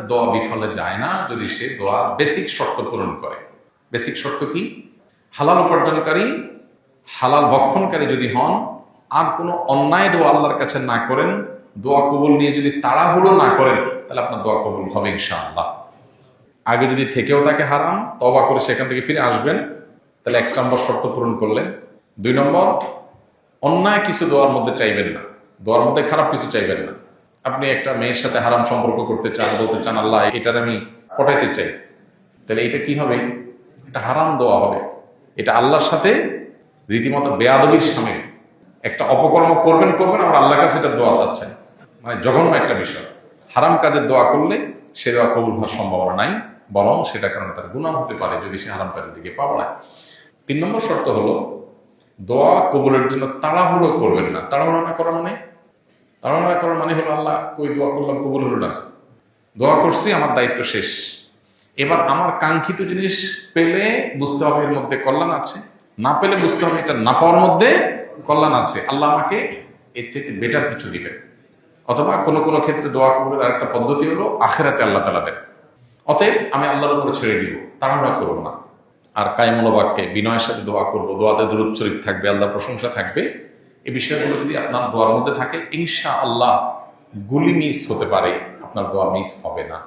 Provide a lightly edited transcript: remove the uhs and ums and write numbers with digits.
দোয়া বিফলে যায় না যদি সে দোয়ার বেসিক শর্ত পূরণ করে। বেসিক শর্ত কি? হালাল উপার্জনকারী, হালাল ভক্ষণকারী যদি হন, আর কোনো অন্যায় দোয়া আল্লাহর কাছে না করেন, দোয়া কবুল নিয়ে যদি তাড়াহুড়ো না করেন, তাহলে আপনার দোয়া কবুল হবে ইনশাআল্লাহ। আগে যদি থেকেও তাকে হারাম, তওবা করে সেখান থেকে ফিরে আসবেন, তাহলে 1 নম্বর শর্ত পূরণ করলেন। 2 নম্বর, অন্যায় কিছু দোয়ার মধ্যে চাইবেন না, দোয়ার মধ্যে খারাপ কিছু চাইবেন না। আপনি একটা মেয়ের সাথে হারাম সম্পর্ক করতে চান, বলতে চান আল্লাহ এটার আমি পটাইতে চাই, তাহলে এটা কি হবে? এটা হারাম দোয়া হবে। এটা আল্লাহর সাথে রীতিমতো বেয়াদবির সামিল। একটা অপকর্ম করবেন আর আল্লাহর কাছে এটা দোয়া চাচ্ছেন, মানে জঘন্য একটা বিষয়। হারাম কাজের দোয়া করলে সে দোয়া কবুল হওয়ার সম্ভাবনা নাই, বরং সেটা কারণে তার গুনাহ হতে পারে যদি সে হারাম কাজের দিকে পা বাড়ায়। 3 নম্বর শর্ত হলো, দোয়া কবুলের জন্য তাড়াহুড়ো করবেন না। তাড়াহুড়ো না করার মানে হলো আল্লাহ ওই দোয়া করলাম কবুল হলো না, দোয়া করছি আমার দায়িত্ব শেষ, এবার আমার কাঙ্ক্ষিত জিনিস পেলে বুঝতে হবে এর মধ্যে কল্যাণ আছে, না পেলে বুঝতে হবে এটা না পাওয়ার মধ্যে কল্যাণ আছে, আল্লাহ আমাকে এর চেয়ে বেটার কিছু দিবেন। অথবা কোনো কোনো ক্ষেত্রে দোয়া কবুলের আরেকটা পদ্ধতি হলো আখিরাতে আল্লাহ তাআলা দেন। অতএব আমি আল্লাহর উপরে ছেড়ে দিব, তাড়াহুড়া করব না। আর কায়মুল বাক্যে বিনয়ের সাথে দোয়া করব, দোয়াতে দুরূদ শরীফ থাকবে, আল্লাহর প্রশংসা থাকবে। এই বিষয়গুলো যদি আপনার দোয়ার মধ্যে থাকে, ইনশাআল্লাহ গুলি মিস হতে পারে, আপনার দোয়া মিস হবে না।